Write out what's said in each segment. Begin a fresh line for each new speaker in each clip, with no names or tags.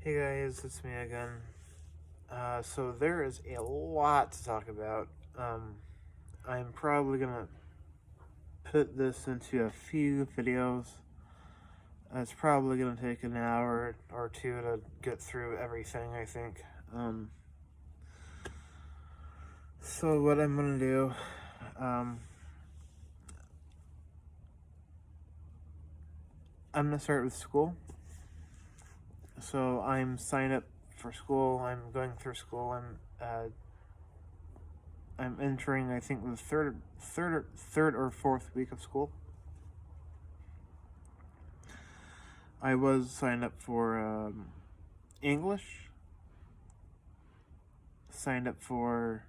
Hey guys, it's me again. So there is a lot to talk about. I'm probably gonna put this into a few videos. It's probably gonna take an hour or two to get through everything, I think. So what I'm gonna do, um, I'm gonna start with school. So I'm signed up for school. I'm going through school. I'm entering, I think, the third or fourth week of school. I was signed up for English, signed up for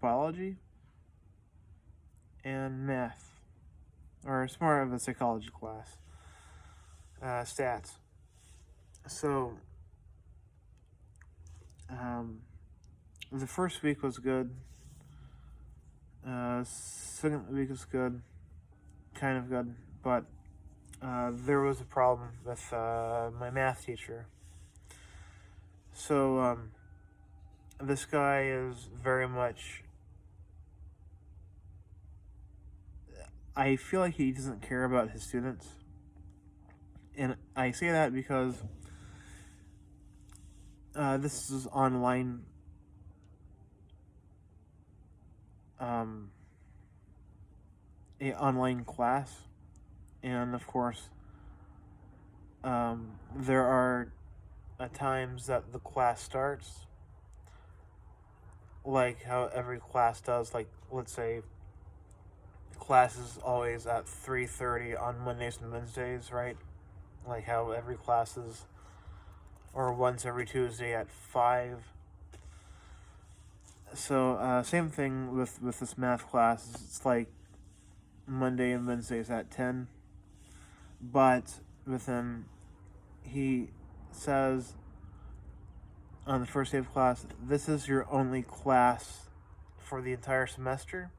biology, and math, or it's more of a psychology class, stats. So, the first week was good. Second week was good, kind of good, but there was a problem with my math teacher. So, this guy is very much. I feel like he doesn't care about his students. And I say that because this is online a online class, and of course there are times that the class starts like how every class does. Like, let's say class is always at 3:30 on Mondays and Wednesdays, right? Like how every class is, or once every Tuesday at 5. So same thing with this math class. It's like Monday and Wednesdays at 10. But with him, he says on the first day of class, this is your only class for the entire semester.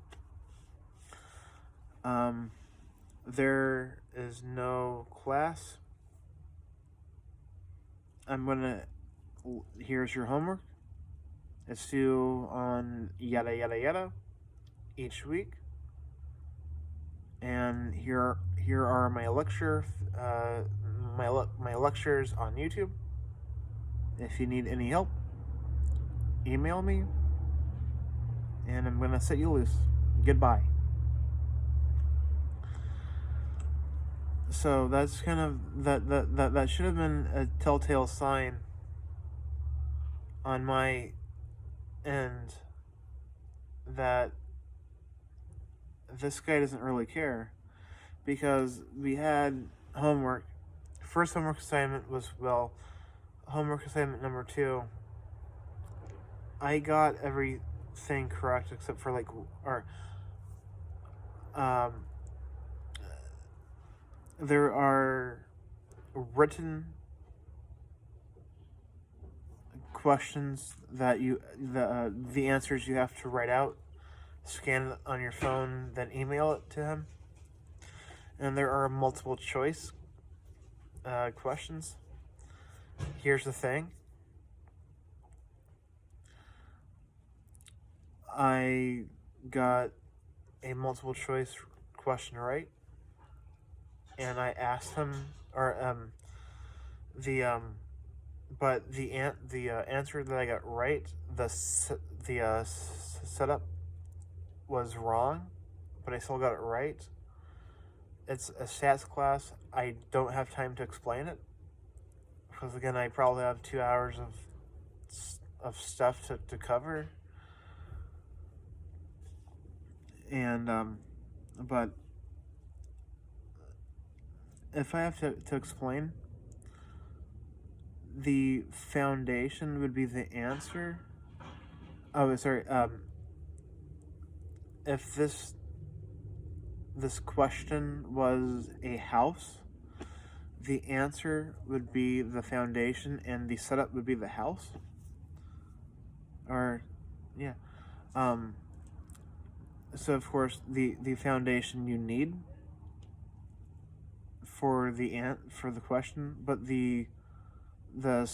There is no class. Here's your homework. It's due on yada yada yada each week. And here are my my lectures on YouTube. If you need any help, email me, and I'm gonna set you loose. Goodbye. So that's kind of that should have been a telltale sign on my end that this guy doesn't really care, because we had homework. First homework assignment was, well, homework assignment number 2. I got everything correct except for there are written questions that the answers you have to write out, scan it on your phone, then email it to him. And there are multiple choice questions. Here's the thing. I got a multiple choice question right, and I asked him, but the answer that I got right, the setup was wrong, but I still got it right. It's a stats class. I don't have time to explain it, because again, I probably have 2 hours of stuff to cover. And but if I have to explain, the foundation would be the answer. Oh, sorry. If this question was a house, the answer would be the foundation, and the setup would be the house. Or, yeah. So of course the foundation you need for the question, but the the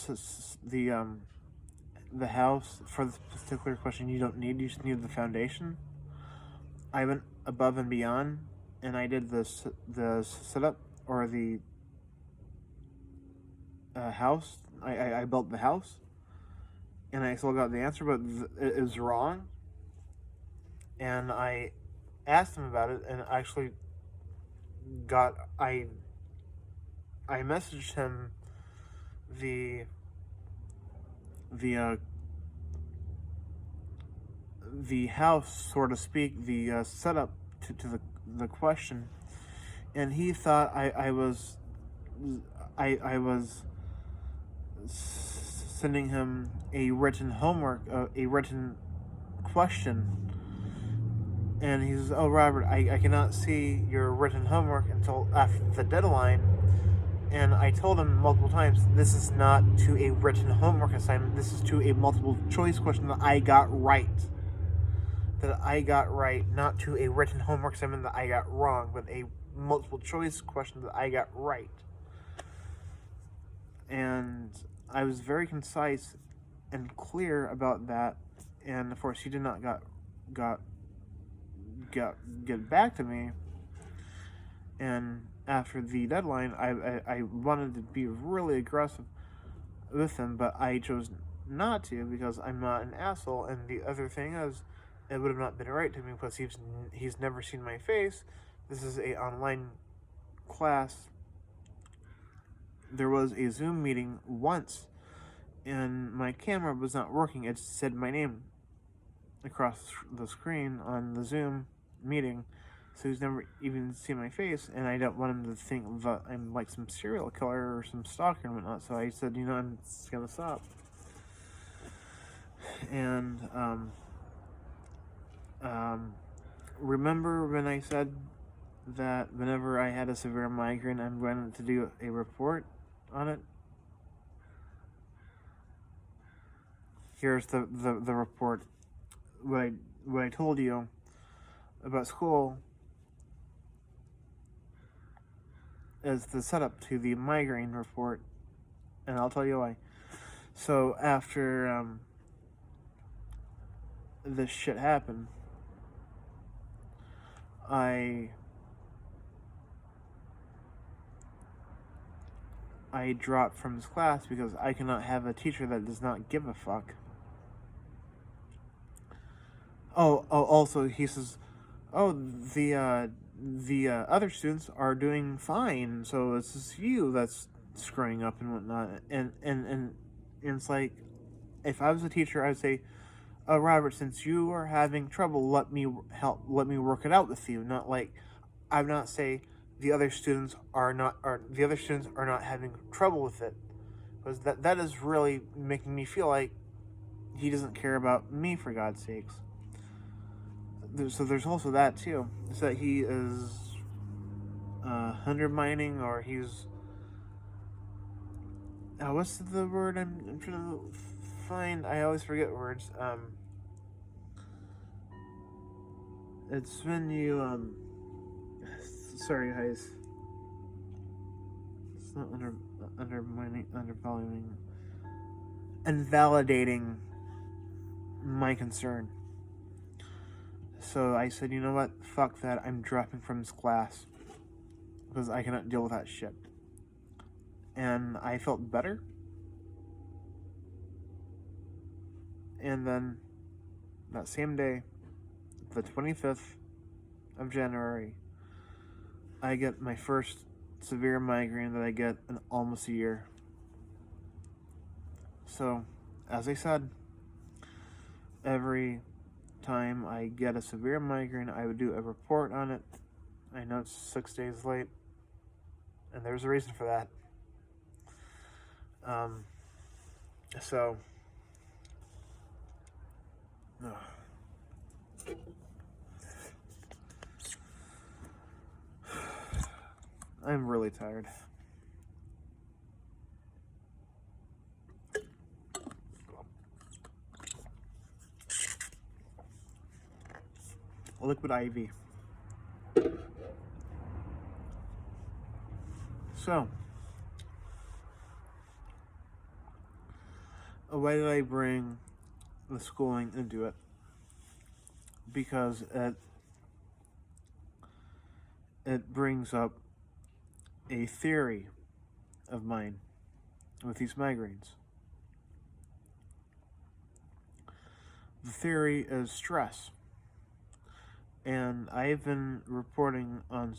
house for this particular question you don't need. You just need the foundation. I went above and beyond, and I did the setup or the house. I built the house, and I still got the answer, but it was wrong. And I asked him about it, and actually got I messaged him the the the house, so to speak, the setup to the question, and he thought I was I was sending him a written homework, a written question, and he says, "Oh, Robert, I cannot see your written homework until after the deadline." And I told him multiple times, this is not to a written homework assignment. This is to a multiple choice question that I got right. Not to a written homework assignment that I got wrong, but a multiple choice question that I got right. And I was very concise and clear about that. And of course, he did not get back to me. And after the deadline, I wanted to be really aggressive with him, but I chose not to because I'm not an asshole. And the other thing is, it would have not been right to me because he's never seen my face. This is a online class. There was a Zoom meeting once, and my camera was not working. It said my name across the screen on the Zoom meeting. So he's never even seen my face, and I don't want him to think that I'm like some serial killer or some stalker and whatnot. So I said, I'm just gonna stop. And remember when I said that whenever I had a severe migraine, I'm going to do a report on it? Here's the report. What I told you about school is the setup to the migraine report, and I'll tell you why. So after this shit happened, I dropped from this class because I cannot have a teacher that does not give a fuck. Also he says, "Oh, the other students are doing fine, so it's just you that's screwing up and whatnot." And it's like, if I was a teacher, I'd say, "Oh, Robert, since you are having trouble, let me work it out with you." Not like, I'm not saying the other students are not having trouble with it, because that is really making me feel like he doesn't care about me, for God's sakes. So there's also that too. It's that he is undermining, or he's what's the word I'm trying to find? I always forget words. It's when you sorry guys. It's not undermining, undervaluing, invalidating my concern. So I said, you know what? Fuck that. I'm dropping from this class because I cannot deal with that shit. And I felt better. And then that same day, the 25th of January, I get my first severe migraine that I get in almost a year. So, as I said, every time I get a severe migraine, I would do a report on it. I know it's 6 days late, and there's a reason for that. So, I'm really tired. Liquid IV. So, why did I bring the schooling into it? Because it brings up a theory of mine with these migraines. The theory is stress. And I've been reporting on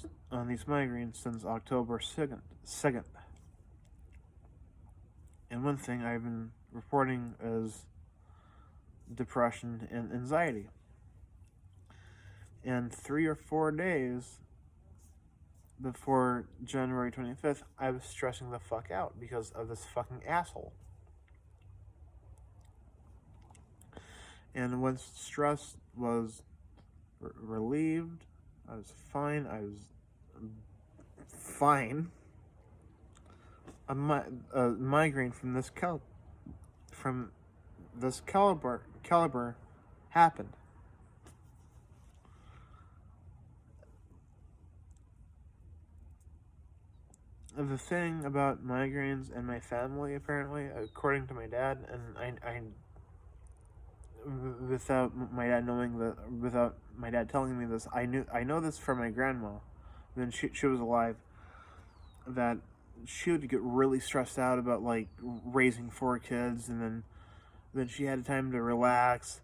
these migraines since October 2nd. And one thing I've been reporting is depression and anxiety. And 3 or 4 days before January 25th, I was stressing the fuck out because of this fucking asshole. And once stress was relieved, I was fine. A migraine from this caliber happened. The thing about migraines and my family, apparently, according to my dad, and I without my dad without my dad telling me this, I know this from my grandma. When she was alive, that she would get really stressed out about like raising 4 kids, and then she had time to relax.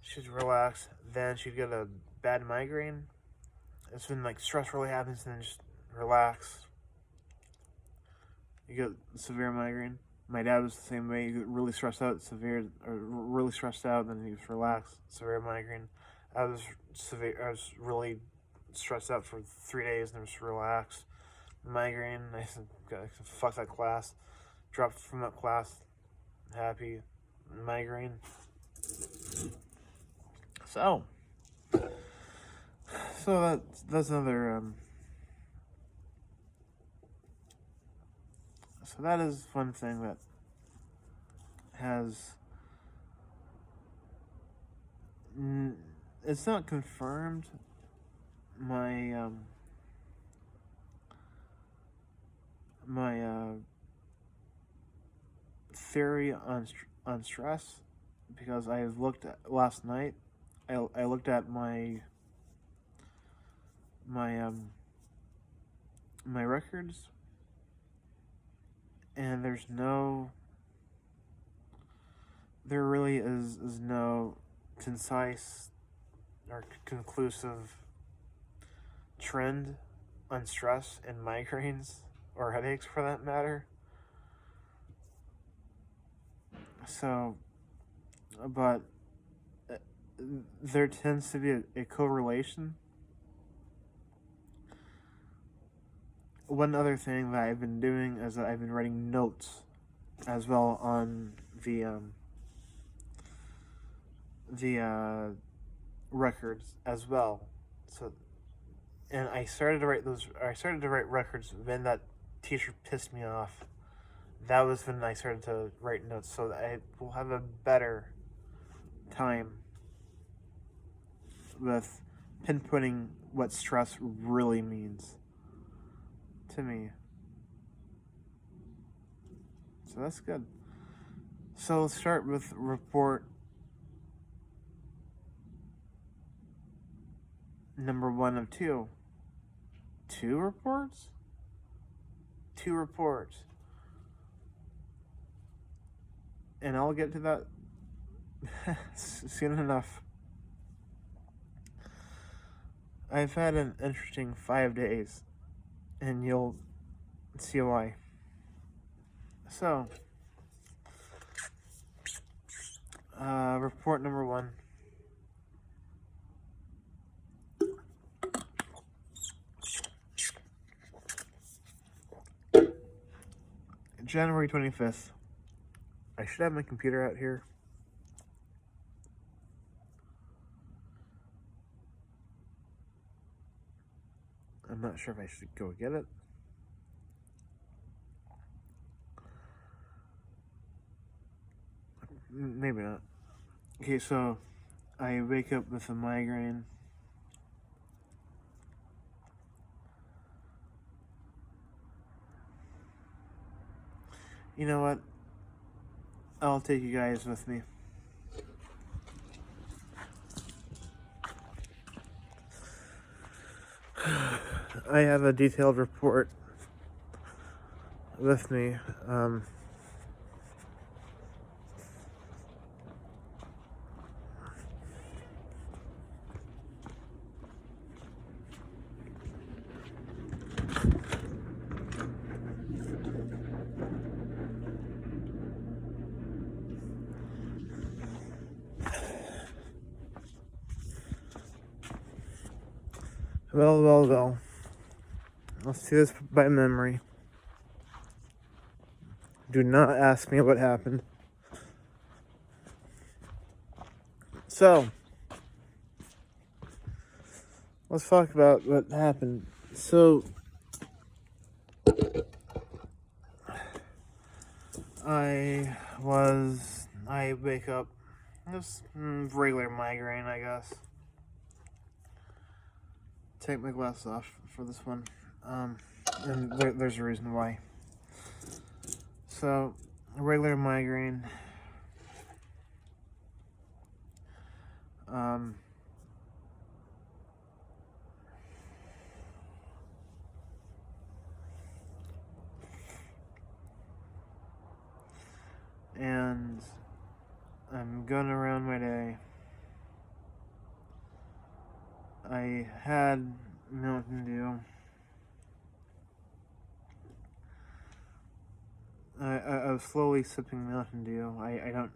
She'd relax, then she'd get a bad migraine. It's when like stress really happens, and then just relax. You get severe migraine. My dad was the same way. You get really stressed out, then he was relaxed. Severe migraine. I was really stressed out for 3 days, and then just relaxed. Migraine. I said, fuck that class. Dropped from that class. Happy. Migraine. So that's another. So that is one thing that has. It's not confirmed. My theory on stress, because I looked at last night. I looked at my records, and there really is no concise or conclusive trend on stress and migraines, or headaches for that matter. So, but there tends to be a correlation. One other thing that I've been doing is that I've been writing notes as well on the records as well. So, and I started to write records when that teacher pissed me off. That was when I started to write notes, so that I will have a better time with pinpointing what stress really means to me. So that's good. So let's start with report number 1 of 2. 2 reports? 2 reports. And I'll get to that soon enough. I've had an interesting 5 days, and you'll see why. So, report number 1. January 25th. I should have my computer out here. I'm not sure if I should go get it. Maybe not. Okay, so I wake up with a migraine. You know what? I'll take you guys with me. I have a detailed report with me. Well. Let's do this by memory. Do not ask me what happened. So, let's talk about what happened. So, I wake up, just regular migraine, I guess. Take my glasses off for this one. And there's a reason why. So, regular migraine. And I'm going around my day. I had Mountain Dew. I was slowly sipping Mountain Dew. I don't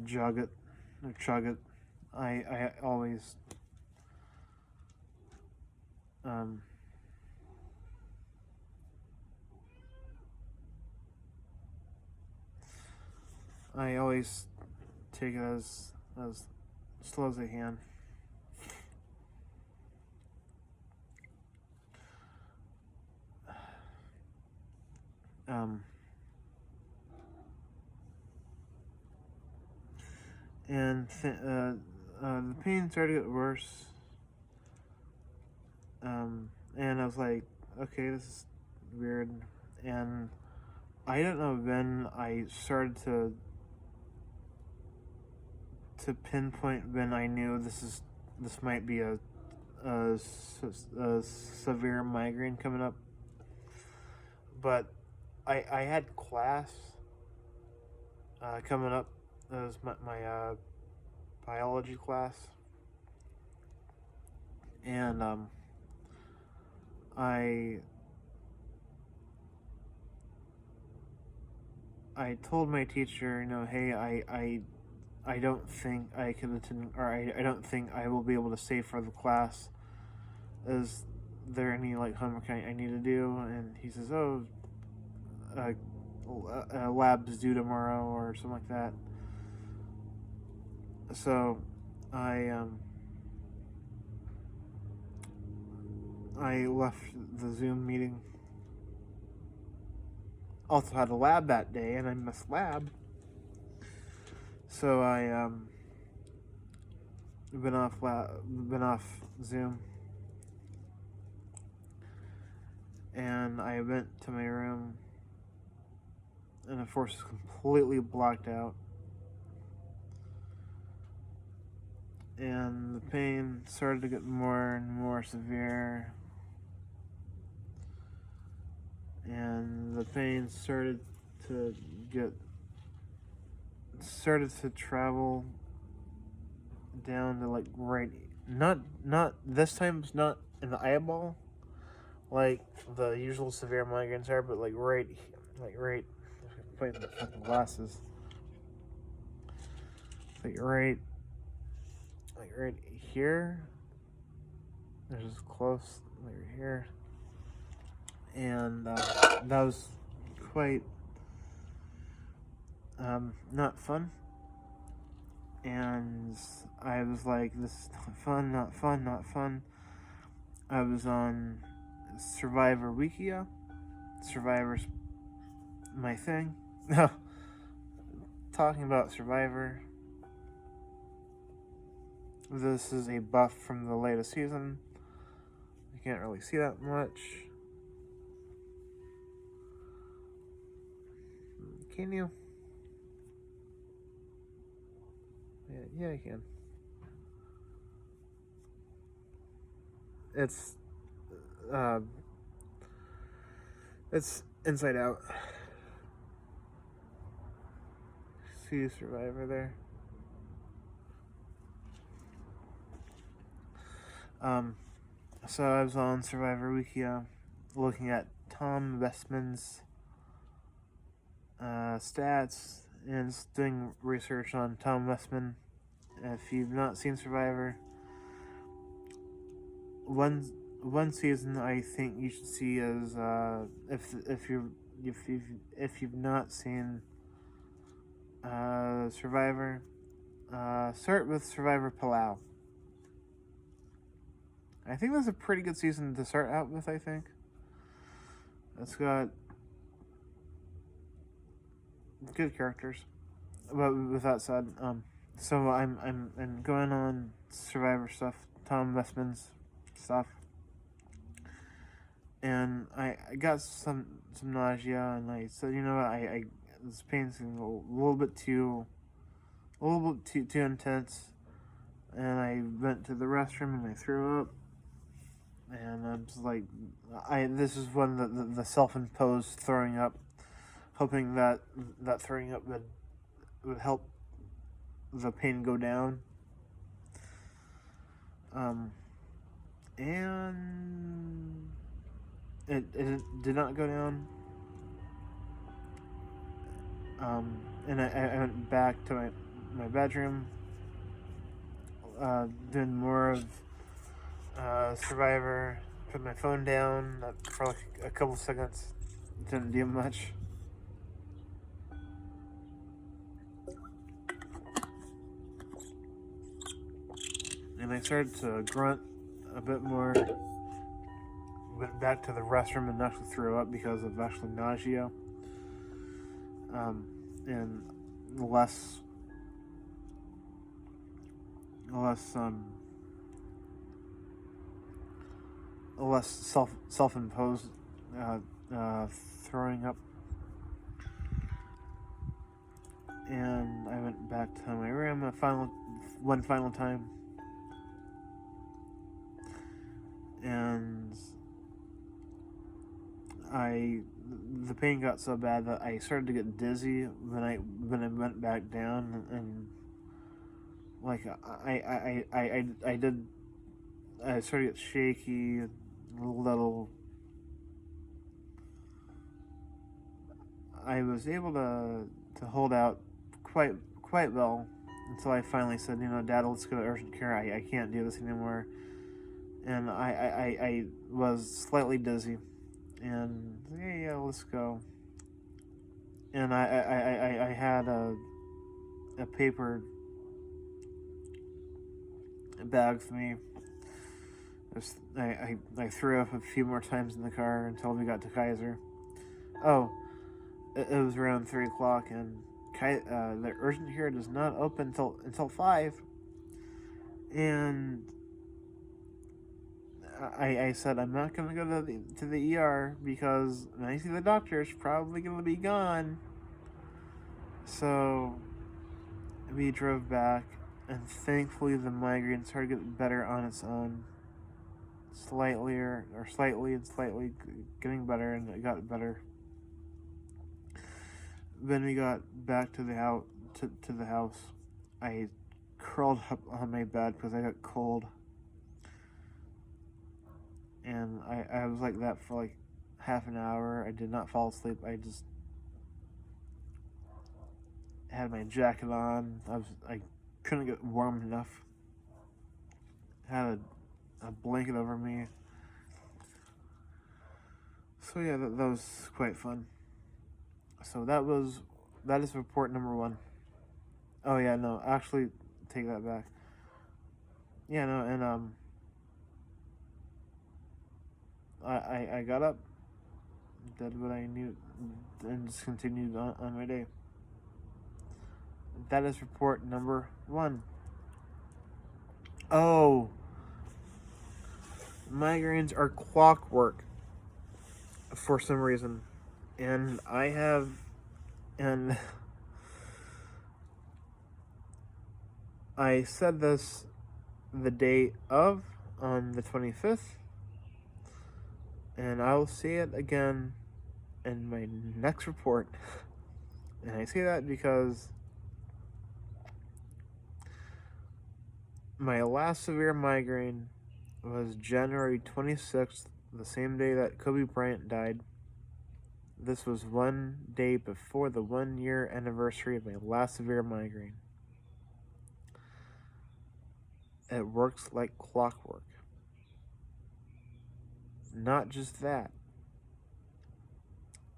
jug it or chug it. I always I always take it as slow as I can. And the pain started to get worse. And I was like, okay, this is weird. And I don't know when I started to pinpoint when I knew this might be a severe migraine coming up. But I had class coming up. It was my biology class, and I told my teacher, hey, I don't think I can attend, or I don't think I will be able to stay for the class. Is there any homework I need to do? And he says, oh, lab's due tomorrow or something like that. So I left the Zoom meeting. Also had a lab that day, and I missed lab. So I been off Zoom, and I went to my room, and of course, completely blocked out. And the pain started to get more and more severe. And the pain started to travel down to right, not this time, it's not in the eyeball like the usual severe migraines are, but right, put in the fucking glasses, right here. There's just close, right here, and that was quite not fun. And I was like, this is not fun. I was on Survivor Wikia. Survivor's my thing. Talking about Survivor. This is a buff from the latest season. You can't really see that much. Can you? Yeah, I can. It's uh, it's Inside Out. See Survivor there. Um, so I was on Survivor Wiki, looking at Tom Westman's stats and doing research on Tom Westman. If you've not seen Survivor, one one season I think you should see is if you've not seen Survivor, start with Survivor Palau. I think that's a pretty good season to start out with. I think it's got good characters. But with that said, so I'm going on Survivor stuff, Tom Westman's stuff, and I got some nausea, and I said, you know what, I this pain's a little bit too intense, and I went to the restroom and I threw up, and I'm just like, this is when the self-imposed throwing up, hoping that throwing up would help the pain go down. And it did not go down. And I went back to my bedroom, doing more of Survivor. Put my phone down for like a couple seconds. Didn't do much. And I started to grunt a bit more. Went back to the restroom and actually threw up because of actually nausea. And less self-imposed throwing up. And I went back to my room one final time, and the pain got so bad that I started to get dizzy when I went back down, and like I started to get shaky, a little. I was able to hold out quite well until I finally said, Dad, let's go to urgent care. I can't do this anymore. And I was slightly dizzy, and yeah, let's go. And I had a paper bag for me. I threw up a few more times in the car until we got to Kaiser. Oh, it was around 3 o'clock, and the urgent care does not open until 5. And I said I'm not gonna go to the ER because when I see the doctor, it's probably gonna be gone. So we drove back, and thankfully the migraine started getting better on its own, slightly getting better, and it got better. When we got back to the house, I curled up on my bed because I got cold, and I was like that for like half an hour. I did not fall asleep. I just had my jacket on. I couldn't get warm enough. Had a blanket over me. So yeah, that was quite fun. So that is report number 1. Oh yeah, no, actually, take that back. Yeah, no, and I got up, did what I knew, and just continued on my day. That is report number 1. Oh, migraines are clockwork for some reason, and I said this the day of, on the 25th, and I will say it again in my next report. And I say that because my last severe migraine was January 26th, the same day that Kobe Bryant died. This was one day before the 1-year anniversary of my last severe migraine. It works like clockwork. Not just that,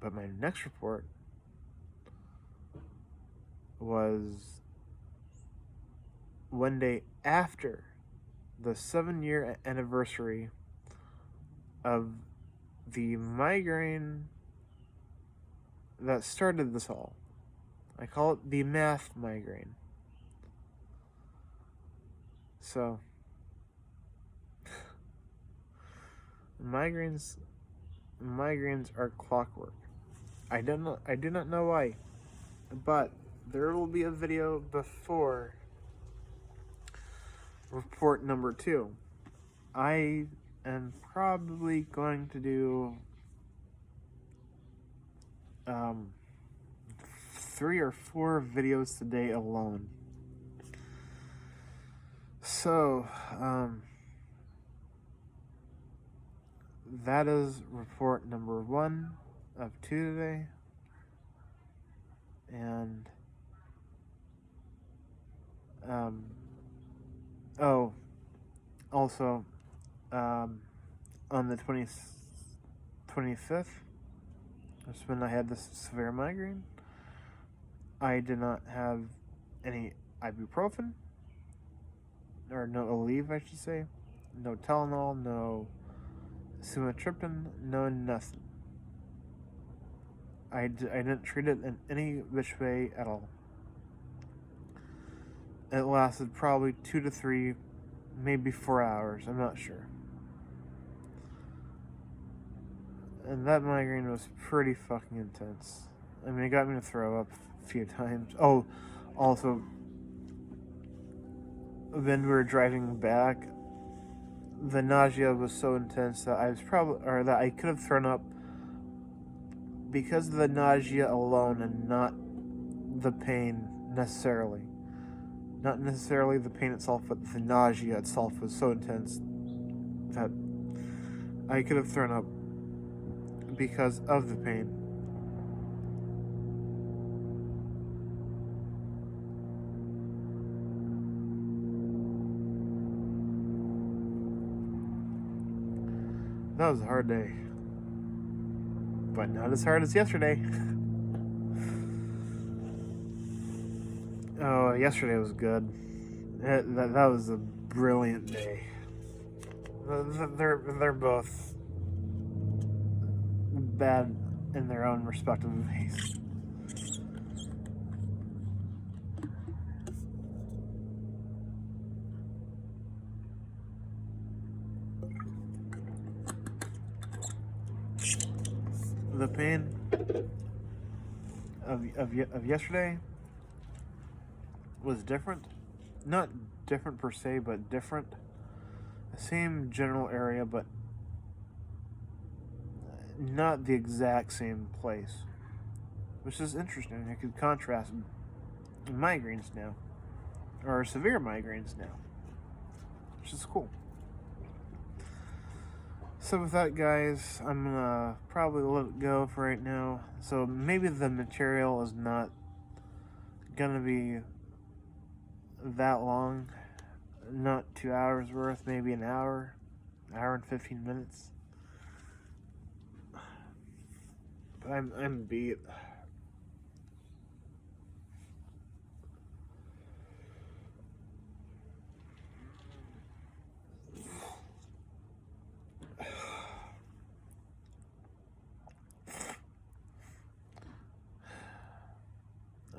but my next report was one day after the 7-year anniversary of the migraine that started this all. I call it the math migraine. So, migraines are clockwork. I do not know why, but there will be a video before report number 2. I am probably going to do 3 or 4 videos today alone. So, that is report number 1 of 2 today. And, also, on the 25th, that's when I had this severe migraine. I did not have any ibuprofen, or no Aleve, I should say. No Tylenol, no sumatriptan, no nothing. I didn't treat it in any which way at all. It lasted probably 2 to 3, maybe 4 hours, I'm not sure. And that migraine was pretty fucking intense. I mean, it got me to throw up a few times. Oh, also, when we were driving back, the nausea was so intense that that I could have thrown up because of the nausea alone and not the pain necessarily. Not necessarily the pain itself, but the nausea itself was so intense that I could have thrown up because of the pain. That was a hard day, but not as hard as yesterday. Oh, yesterday was good. That was a brilliant day. They're both bad in their own respective ways. The pain of yesterday was different. Not different per se, but different. The same general area, but not the exact same place. Which is interesting. I could contrast migraines now. Or severe migraines now. Which is cool. So with that, guys, I'm gonna probably let it go for right now. So maybe the material is not gonna be that long. Not 2 hours worth, maybe an hour and 15 minutes. But I'm beat.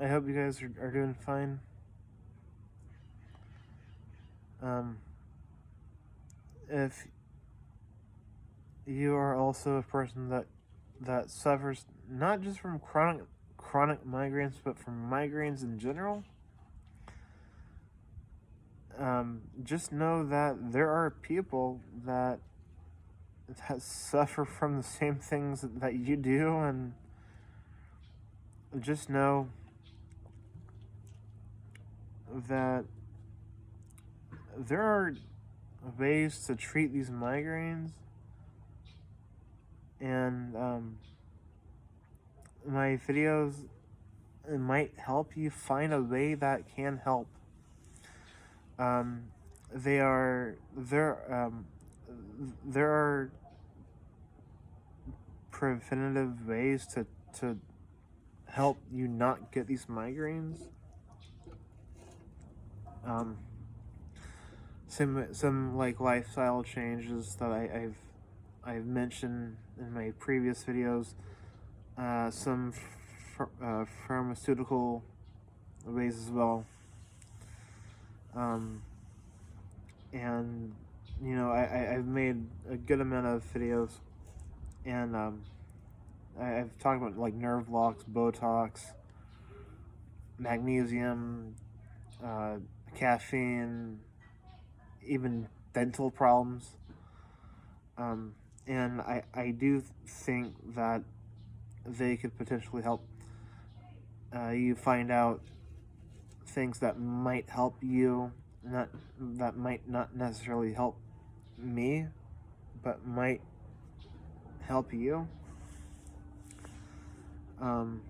I hope you guys are doing fine. If you are also a person that suffers not just from chronic migraines, but from migraines in general, just know that there are people that suffer from the same things that you do, and just know that there are ways to treat these migraines, and my videos, it might help you find a way that can help. Um, they are there are preventative ways to help you not get these migraines. Um, some like lifestyle changes that I've mentioned in my previous videos. Some pharmaceutical ways as well. Um, and I've made a good amount of videos, and I've talked about like nerve blocks, Botox, magnesium, uh, caffeine, even dental problems. Um, and I do think that they could potentially help you find out things that might help you, not that might not necessarily help me, but might help you. Um,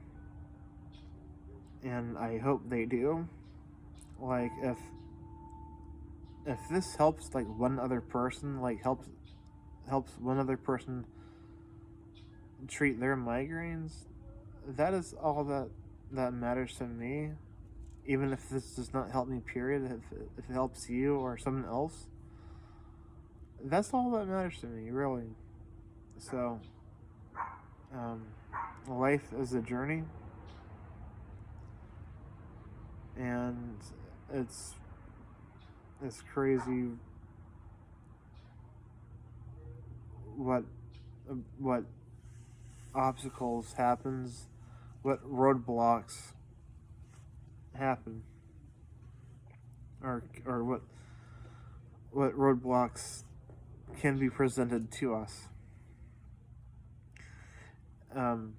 and I hope they do. Like if this helps like one other person, like helps one other person treat their migraines, that is all that matters to me. Even if this does not help me, period, if it helps you or someone else, that's all that matters to me, really. So, um, life is a journey, and it's it's crazy what what obstacles happens, what roadblocks happen, or what roadblocks can be presented to us. Um,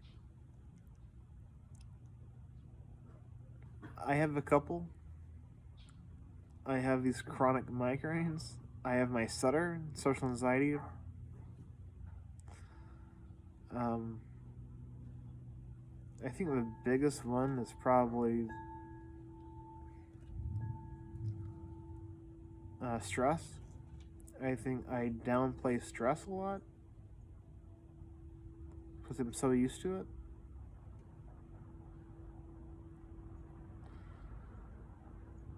I have a couple. I have these chronic migraines. I have my stutter, social anxiety. Um, I think the biggest one is probably stress. I think I downplay stress a lot because I'm so used to it.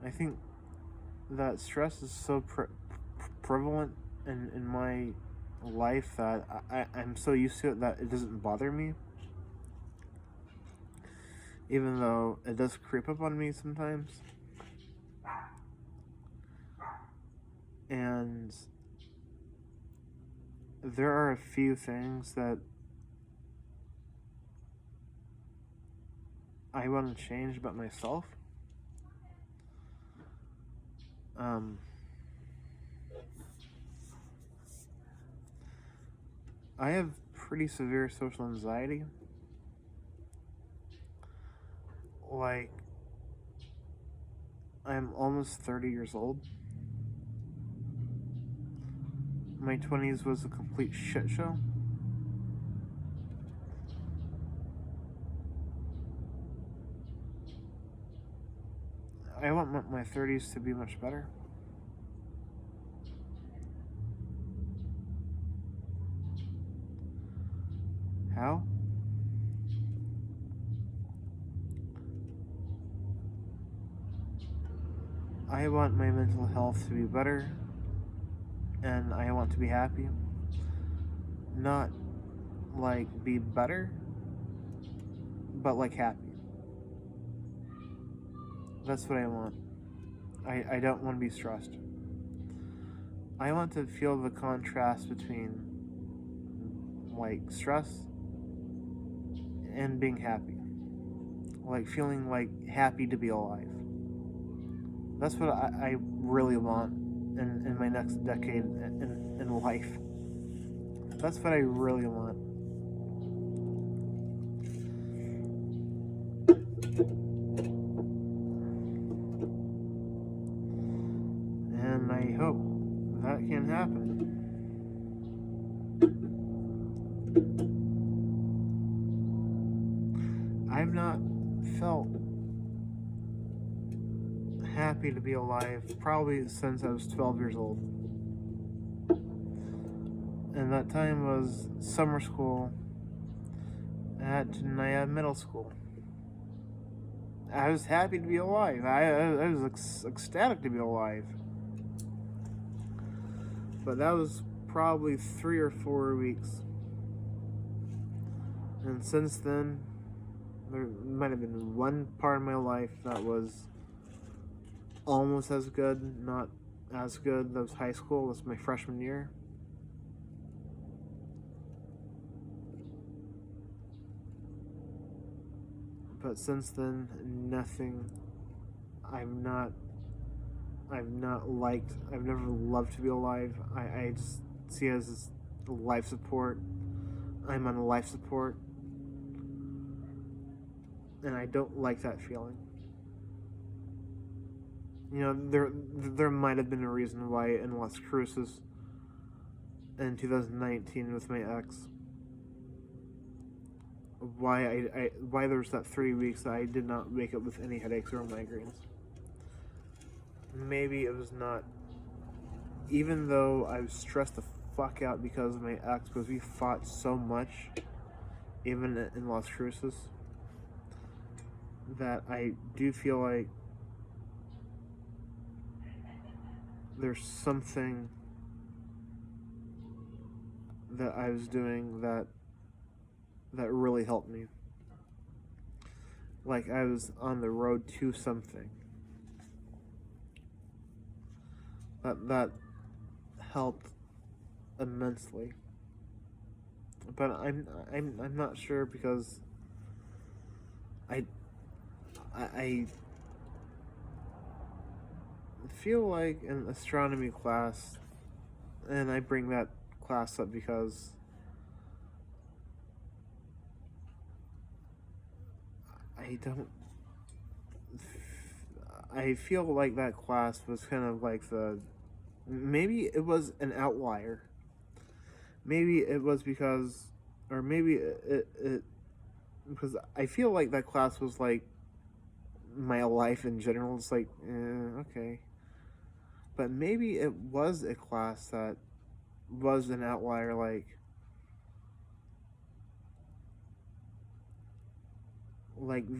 I think that stress is so prevalent in my life that I'm so used to it that it doesn't bother me, even though it does creep up on me sometimes. And there are a few things that I want to change about myself. Um, I have pretty severe social anxiety. Like, I'm almost 30 years old. My 20s was a complete shit show. I want my 30s to be much better. How? I want my mental health to be better, and I want to be happy. Not like be better, but like happy. That's what I want. I don't want to be stressed. I want to feel the contrast between like stress and being happy. Like feeling like happy to be alive. That's what I really want in my next decade in life. That's what I really want. And I hope that can happen. I've not felt happy to be alive probably since I was 12 years old. And that time was summer school at Janaya Middle School. I was happy to be alive. I was ecstatic to be alive. But that was probably 3 or 4 weeks. And since then, there might have been one part of my life that was almost as good, not as good. That was high school. That was my freshman year. But since then, nothing. I've not liked. I've never loved to be alive. I just see it as life support. I'm on life support, and I don't like that feeling. You know, there might have been a reason why in Las Cruces in 2019 with my ex, why there was that 3 weeks that I did not wake up with any headaches or migraines. Maybe it was not, even though I was stressed the fuck out because of my ex, because we fought so much, even in Las Cruces, that I do feel like there's something that I was doing that really helped me. Like I was on the road to something. That helped immensely. But I'm not sure because I feel like in astronomy class, and I bring that class up because I feel like that class was kind of like maybe it was an outlier. Maybe it was because, or maybe it because I feel like that class was like my life in general. It's like, okay. But maybe it was a class that was an outlier, like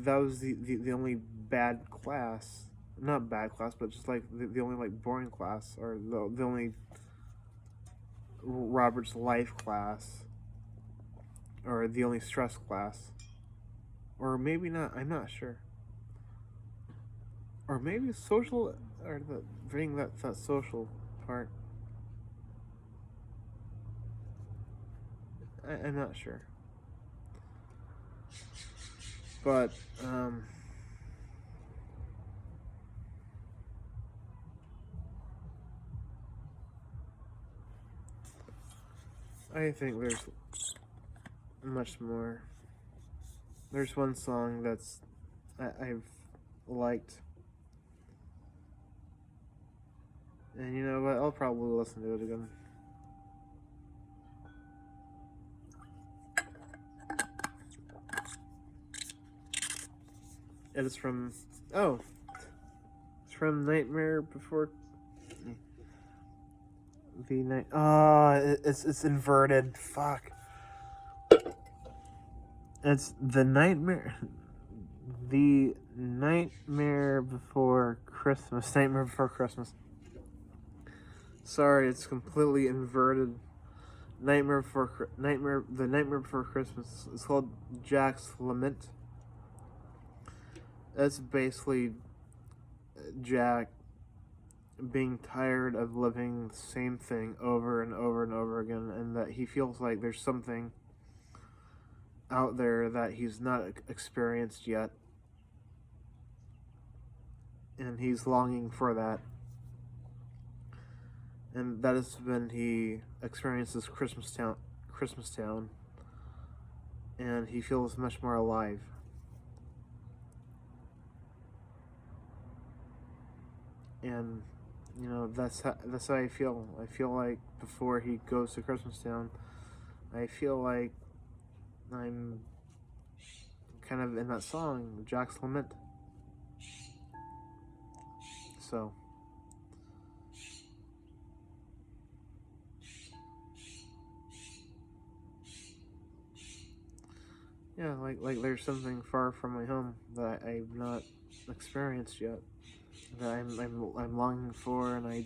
that was the only bad class, not bad class, but just like the only like boring class, or the only Robert's life class, or the only stress class, or maybe not. I'm not sure. Or maybe social, or the bring that social part. I'm not sure. But I think there's much more. There's one song that's I've liked, and you know what? I'll probably listen to it again. It is from it's from Nightmare Before the Night. Oh, it's inverted. Fuck. It's the Nightmare. The Nightmare Before Christmas. Nightmare Before Christmas. Sorry, it's completely inverted. The Nightmare Before Christmas. It's called Jack's Lament. It's basically Jack being tired of living the same thing over and over and over again, and that he feels like there's something out there that he's not experienced yet. and he's longing for that. And that is when he experiences Christmas Town, and he feels much more alive. And that's how I feel. I feel like before he goes to Christmastown, I feel like I'm kind of in that song, Jack's Lament. So, yeah, like there's something far from my home that I've not experienced yet, that I'm longing for, and I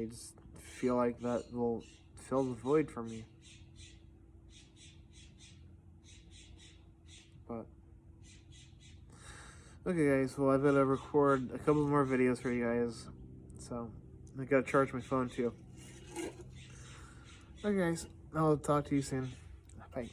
just feel like that will fill the void for me. But okay, guys. Well, I've got to record a couple more videos for you guys, so I gotta charge my phone too. Okay, guys. I'll talk to you soon. Bye.